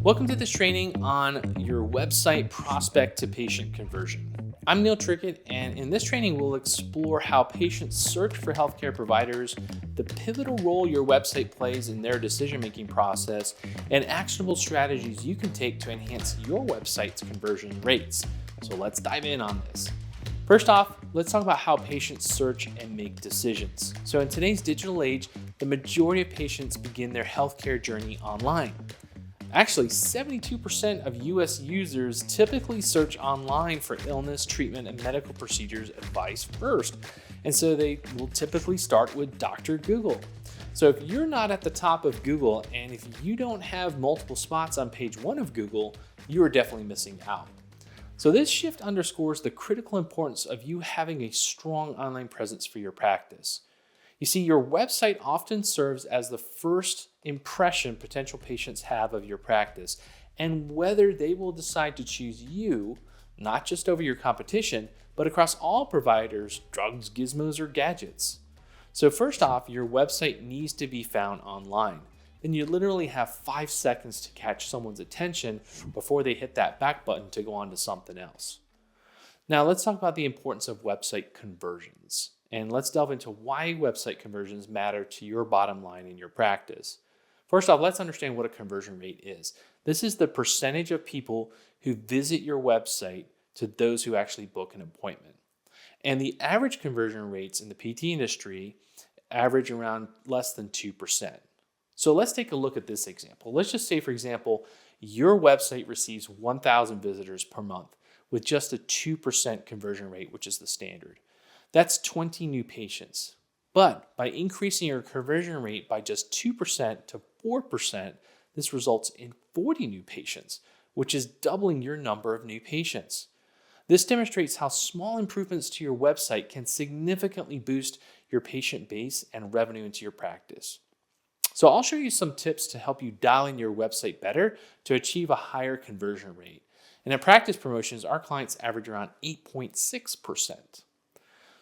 Welcome to this training on your website prospect to patient conversion. I'm Neil Trickett, and in this training, we'll explore how patients search for healthcare providers, the pivotal role your website plays in their decision-making process, and actionable strategies you can take to enhance your website's conversion rates. So let's dive in on this. First off, let's talk about how patients search and make decisions. So in today's digital age, the majority of patients begin their healthcare journey online. Actually, 72% of US users typically search online for illness, treatment, and medical procedures advice first. And so they will typically start with Dr. Google. So if you're not at the top of Google, and if you don't have multiple spots on page 1 of Google, you are definitely missing out. So this shift underscores the critical importance of you having a strong online presence for your practice. You see, your website often serves as the first impression potential patients have of your practice and whether they will decide to choose you, not just over your competition, but across all providers, drugs, gizmos, or gadgets. So first off, your website needs to be found online. Then you literally have 5 seconds to catch someone's attention before they hit that back button to go on to something else. Now let's talk about the importance of website conversions. And let's delve into why website conversions matter to your bottom line in your practice. First off, let's understand what a conversion rate is. This is the percentage of people who visit your website to those who actually book an appointment. And the average conversion rates in the PT industry average around less than 2%. So let's take a look at this example. Let's just say, for example, your website receives 1,000 visitors per month with just a 2% conversion rate, which is the standard. That's 20 new patients. But by increasing your conversion rate by just 2% to 4%, this results in 40 new patients, which is doubling your number of new patients. This demonstrates how small improvements to your website can significantly boost your patient base and revenue into your practice. So I'll show you some tips to help you dial in your website better to achieve a higher conversion rate. And in practice promotions, our clients average around 8.6%.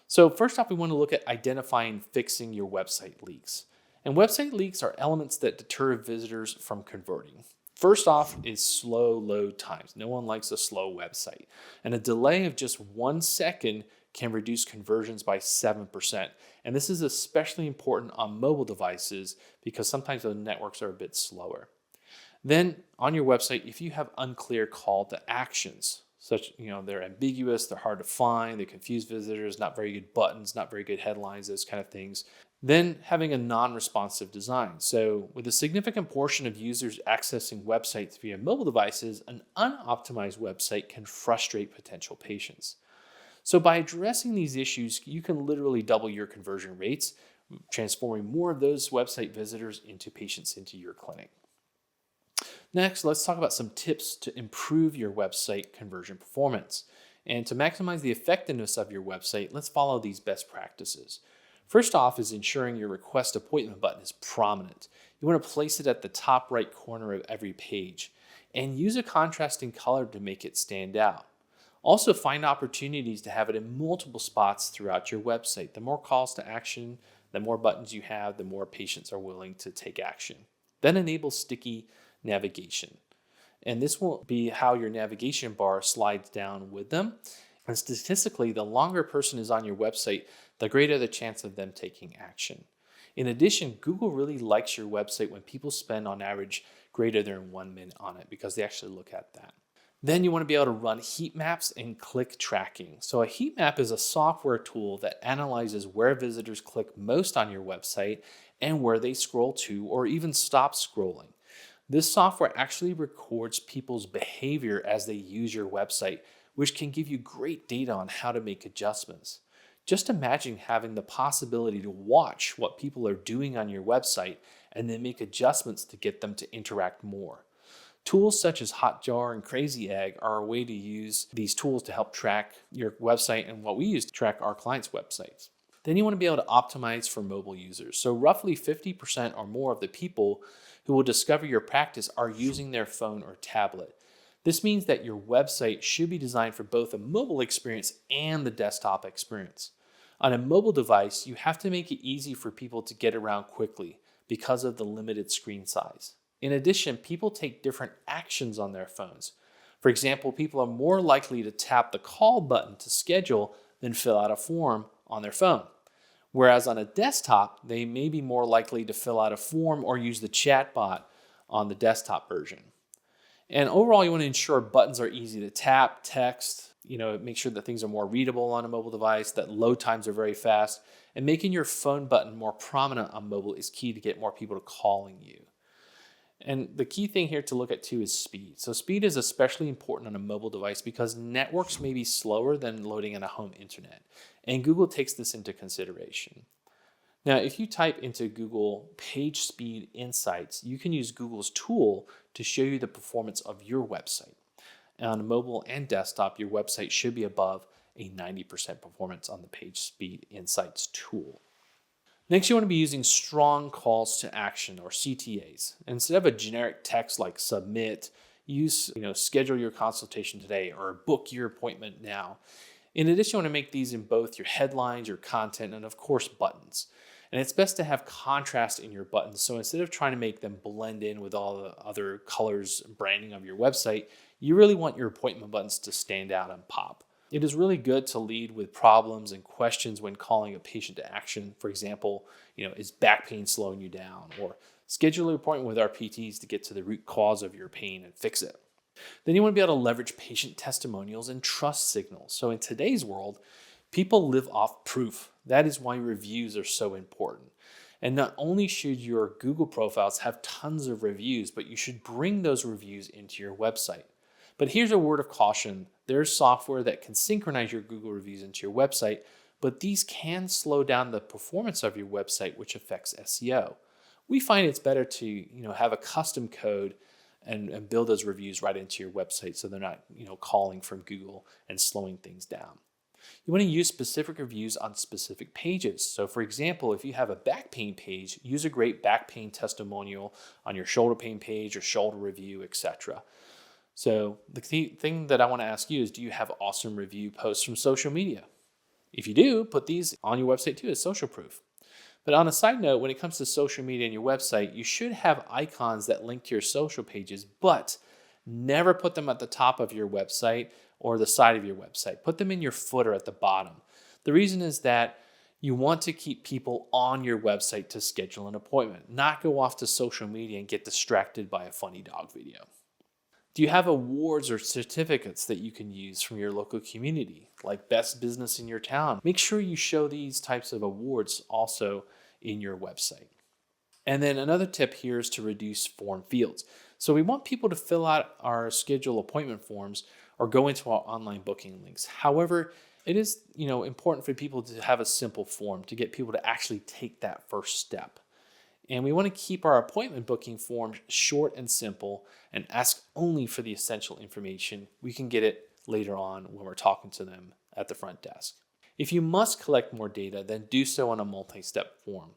So first off, we want to look at identifying and fixing your website leaks. And website leaks are elements that deter visitors from converting. First off is slow load times. No one likes a slow website. And a delay of just 1 second can reduce conversions by 7%. And this is especially important on mobile devices because sometimes the networks are a bit slower. Then on your website, if you have unclear call to actions, they're ambiguous, they're hard to find, they confuse visitors, not very good buttons, not very good headlines, those kind of things. Then having a non-responsive design. So with a significant portion of users accessing websites via mobile devices, an unoptimized website can frustrate potential patients. So by addressing these issues, you can literally double your conversion rates, transforming more of those website visitors into patients into your clinic. Next, let's talk about some tips to improve your website conversion performance. And to maximize the effectiveness of your website, let's follow these best practices. First off is ensuring your request appointment button is prominent. You want to place it at the top right corner of every page and use a contrasting color to make it stand out. Also find opportunities to have it in multiple spots throughout your website. The more calls to action, the more buttons you have, the more patients are willing to take action. Then enable sticky navigation. And this will be how your navigation bar slides down with them. And statistically, the longer a person is on your website, the greater the chance of them taking action. In addition, Google really likes your website when people spend on average greater than 1 minute on it because they actually look at that. Then you want to be able to run heat maps and click tracking. So a heat map is a software tool that analyzes where visitors click most on your website and where they scroll to or even stop scrolling. This software actually records people's behavior as they use your website, which can give you great data on how to make adjustments. Just imagine having the possibility to watch what people are doing on your website and then make adjustments to get them to interact more. Tools such as HotJar and CrazyEgg are a way to use these tools to help track your website and what we use to track our clients' websites. Then you want to be able to optimize for mobile users. So roughly 50% or more of the people who will discover your practice are using their phone or tablet. This means that your website should be designed for both a mobile experience and the desktop experience. On a mobile device, you have to make it easy for people to get around quickly because of the limited screen size. In addition, people take different actions on their phones. For example, people are more likely to tap the call button to schedule than fill out a form on their phone. Whereas on a desktop, they may be more likely to fill out a form or use the chatbot on the desktop version. And overall, you want to ensure buttons are easy to tap, text, make sure that things are more readable on a mobile device, that load times are very fast, and making your phone button more prominent on mobile is key to get more people to calling you. And the key thing here to look at too is speed. So speed is especially important on a mobile device because networks may be slower than loading on a home internet. And Google takes this into consideration. Now, if you type into Google Page Speed Insights, you can use Google's tool to show you the performance of your website. And on mobile and desktop, your website should be above a 90% performance on the Page Speed Insights tool. Next, you want to be using strong calls to action or CTAs. Instead of a generic text like submit, use schedule your consultation today or book your appointment now. In addition, you want to make these in both your headlines, your content, and of course buttons. And it's best to have contrast in your buttons. So instead of trying to make them blend in with all the other colors and branding of your website, you really want your appointment buttons to stand out and pop. It is really good to lead with problems and questions when calling a patient to action. For example, is back pain slowing you down? Or schedule an appointment with our PTs to get to the root cause of your pain and fix it. Then you want to be able to leverage patient testimonials and trust signals. So in today's world, people live off proof. That is why reviews are so important. And not only should your Google profiles have tons of reviews, but you should bring those reviews into your website. But here's a word of caution. There's software that can synchronize your Google reviews into your website, but these can slow down the performance of your website, which affects SEO. We find it's better to have a custom code and build those reviews right into your website so they're not calling from Google and slowing things down. You want to use specific reviews on specific pages. So for example, if you have a back pain page, use a great back pain testimonial on your shoulder pain page or shoulder review, etc. So the key thing that I want to ask you is, do you have awesome review posts from social media? If you do, put these on your website too as social proof. But on a side note, when it comes to social media and your website, you should have icons that link to your social pages, but never put them at the top of your website or the side of your website. Put them in your footer at the bottom. The reason is that you want to keep people on your website to schedule an appointment, not go off to social media and get distracted by a funny dog video. Do you have awards or certificates that you can use from your local community, like best business in your town? Make sure you show these types of awards also in your website. And then another tip here is to reduce form fields. So we want people to fill out our schedule appointment forms or go into our online booking links. However, it is important for people to have a simple form to get people to actually take that first step. And we want to keep our appointment booking forms short and simple and ask only for the essential information. We can get it later on when we're talking to them at the front desk. If you must collect more data, then do so on a multi-step form.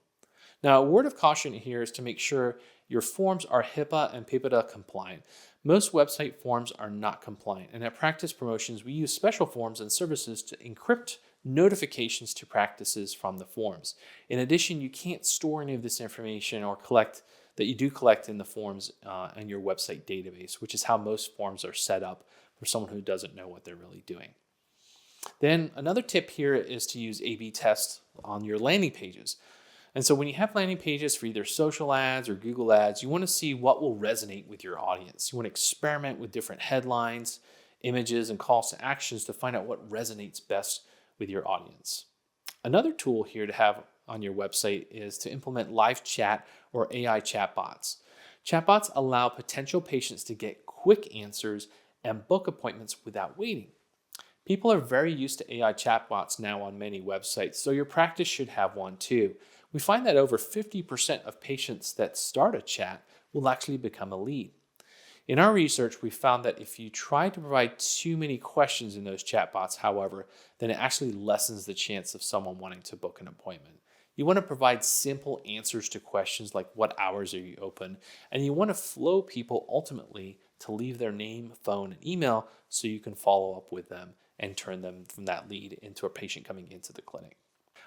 Now, a word of caution here is to make sure your forms are HIPAA and PIPEDA compliant. Most website forms are not compliant, and at Practice Promotions, we use special forms and services to encrypt notifications to practices from the forms. In addition, you can't store any of this information or collect that you do collect in the forms in your website database, which is how most forms are set up for someone who doesn't know what they're really doing. Then another tip here is to use A/B tests on your landing pages. And so when you have landing pages for either social ads or Google ads, you want to see what will resonate with your audience. You want to experiment with different headlines, images, and calls to actions to find out what resonates best with your audience. Another tool here to have on your website is to implement live chat or AI chatbots. Chatbots allow potential patients to get quick answers and book appointments without waiting. People are very used to AI chatbots now on many websites, so your practice should have one too. We find that over 50% of patients that start a chat will actually become a lead. In our research, we found that if you try to provide too many questions in those chatbots, however, then it actually lessens the chance of someone wanting to book an appointment. You want to provide simple answers to questions like what hours are you open, and you want to flow people ultimately to leave their name, phone, and email so you can follow up with them and turn them from that lead into a patient coming into the clinic.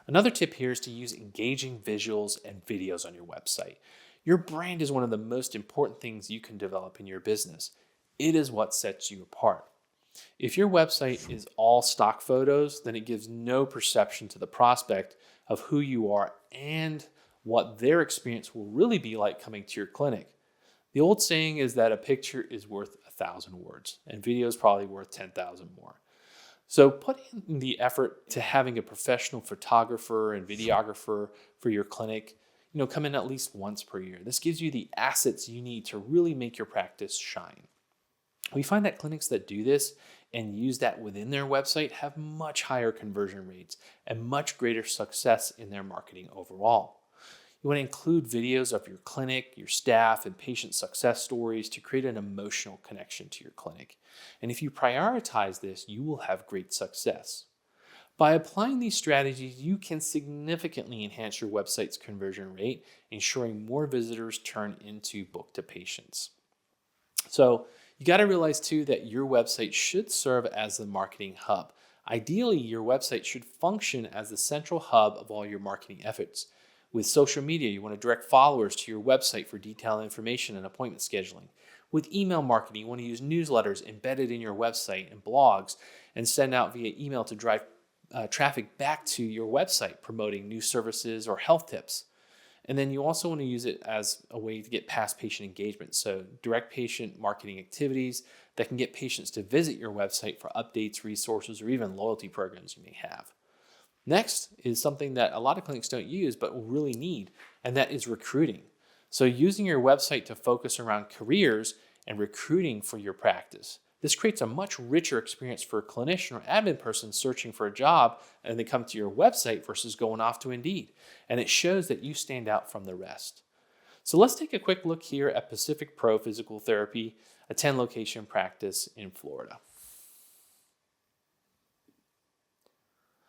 Another tip here is to use engaging visuals and videos on your website. Your brand is one of the most important things you can develop in your business. It is what sets you apart. If your website is all stock photos, then it gives no perception to the prospect of who you are and what their experience will really be like coming to your clinic. The old saying is that a picture is worth 1,000 words, and video is probably worth 10,000 more. So put in the effort to having a professional photographer and videographer for your clinic, come in at least once per year. This gives you the assets you need to really make your practice shine. We find that clinics that do this and use that within their website have much higher conversion rates and much greater success in their marketing overall. You want to include videos of your clinic, your staff, and patient success stories to create an emotional connection to your clinic. And if you prioritize this, you will have great success. By applying these strategies, you can significantly enhance your website's conversion rate, ensuring more visitors turn into book-to patients. So you got to realize too that your website should serve as the marketing hub. Ideally, your website should function as the central hub of all your marketing efforts. With social media, you want to direct followers to your website for detailed information and appointment scheduling. With email marketing, you want to use newsletters embedded in your website and blogs and send out via email to drive traffic back to your website, promoting new services or health tips. And then you also want to use it as a way to get past patient engagement. So direct patient marketing activities that can get patients to visit your website for updates, resources, or even loyalty programs you may have. Next is something that a lot of clinics don't use but will really need, and that is recruiting. So using your website to focus around careers and recruiting for your practice. This creates a much richer experience for a clinician or admin person searching for a job, and they come to your website versus going off to Indeed. And it shows that you stand out from the rest. So let's take a quick look here at Pacific Pro Physical Therapy, a 10-location practice in Florida.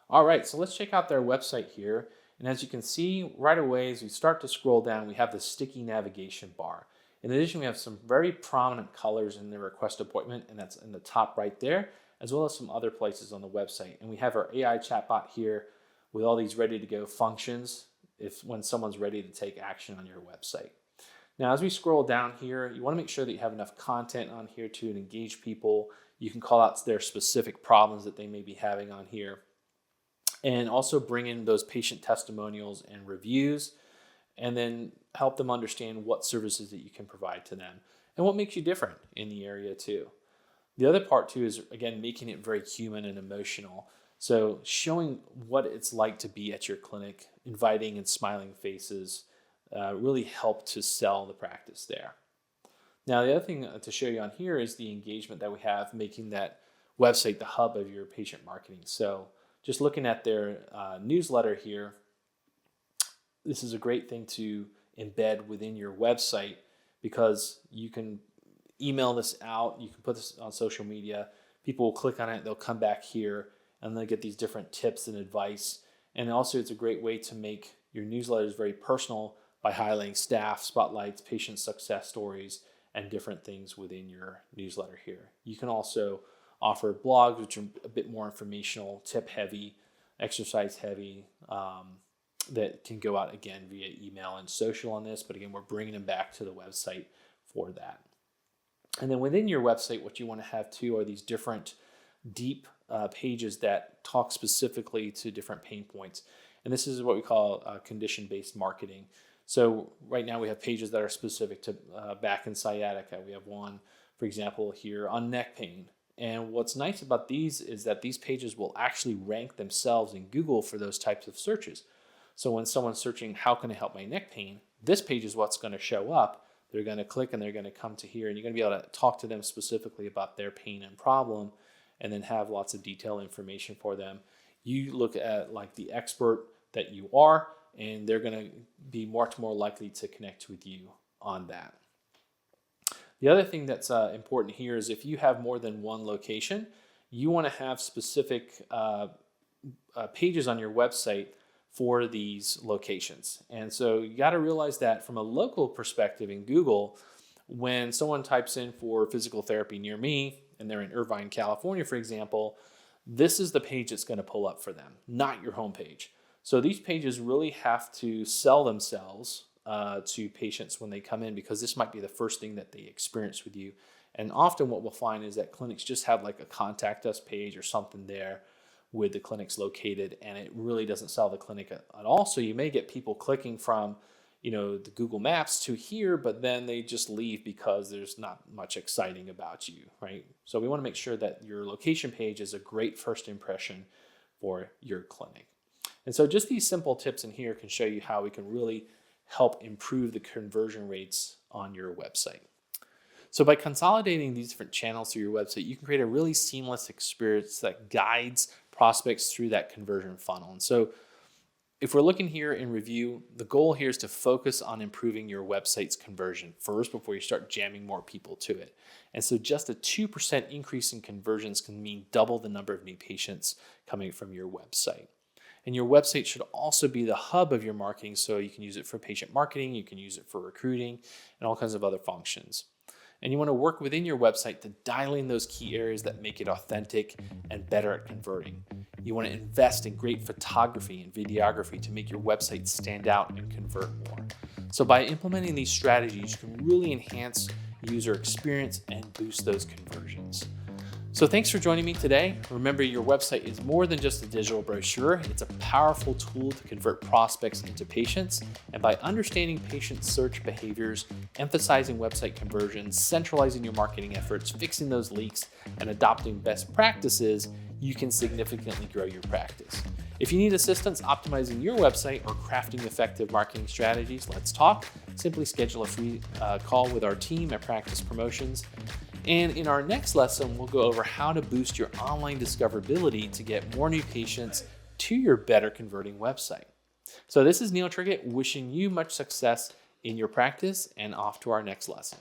All right, so let's check out their website here. And as you can see right away, as we start to scroll down, we have the sticky navigation bar. In addition, we have some very prominent colors in the request appointment, and that's in the top right there, as well as some other places on the website. And we have our AI chatbot here with all these ready to go functions when someone's ready to take action on your website. Now, as we scroll down here, you want to make sure that you have enough content on here to engage people. You can call out their specific problems that they may be having on here. And also bring in those patient testimonials and reviews, and then help them understand what services that you can provide to them and what makes you different in the area too. The other part too is, again, making it very human and emotional. So showing what it's like to be at your clinic, inviting and smiling faces, really help to sell the practice there. Now, the other thing to show you on here is the engagement that we have, making that website the hub of your patient marketing. So just looking at their newsletter here, this is a great thing to embed within your website because you can email this out, you can put this on social media, people will click on it, they'll come back here, and they'll get these different tips and advice. And also it's a great way to make your newsletters very personal by highlighting staff, spotlights, patient success stories, and different things within your newsletter here. You can also offer blogs, which are a bit more informational, tip heavy, exercise heavy, that can go out again via email and social on this. But again, we're bringing them back to the website for that. And then within your website, what you want to have too are these different deep pages that talk specifically to different pain points. And this is what we call condition-based marketing. So right now we have pages that are specific to back and sciatica. We have one, for example, here on neck pain. And what's nice about these is that these pages will actually rank themselves in Google for those types of searches. So when someone's searching, how can I help my neck pain? This page is what's going to show up. They're going to click and they're going to come to here, and you're going to be able to talk to them specifically about their pain and problem, and then have lots of detailed information for them. You look at like the expert that you are, and they're going to be much more likely to connect with you on that. The other thing that's important here is if you have more than one location, you want to have specific pages on your website for these locations. And so you got to realize that from a local perspective in Google, when someone types in for physical therapy near me, and they're in Irvine, California, for example, this is the page that's going to pull up for them, not your homepage. So these pages really have to sell themselves to patients when they come in, because this might be the first thing that they experience with you. And often what we'll find is that clinics just have like a contact us page or something there with the clinics located, and it really doesn't sell the clinic at all. So you may get people clicking from, the Google Maps to here, but then they just leave because there's not much exciting about you, right? So we want to make sure that your location page is a great first impression for your clinic. And so just these simple tips in here can show you how we can really help improve the conversion rates on your website. So by consolidating these different channels through your website, you can create a really seamless experience that guides prospects through that conversion funnel. And so if we're looking here in review, the goal here is to focus on improving your website's conversion first before you start jamming more people to it. And so just a 2% increase in conversions can mean double the number of new patients coming from your website. And your website should also be the hub of your marketing, so you can use it for patient marketing, you can use it for recruiting, and all kinds of other functions. And you want to work within your website to dial in those key areas that make it authentic and better at converting. You want to invest in great photography and videography to make your website stand out and convert more. So by implementing these strategies, you can really enhance user experience and boost those conversions. So thanks for joining me today. Remember, your website is more than just a digital brochure. It's a powerful tool to convert prospects into patients. And by understanding patient search behaviors, emphasizing website conversions, centralizing your marketing efforts, fixing those leaks, and adopting best practices, you can significantly grow your practice. If you need assistance optimizing your website or crafting effective marketing strategies, let's talk. Simply schedule a free call with our team at Practice Promotions. And in our next lesson, we'll go over how to boost your online discoverability to get more new patients to your better converting website. So this is Neil Trickett wishing you much success in your practice, and off to our next lesson.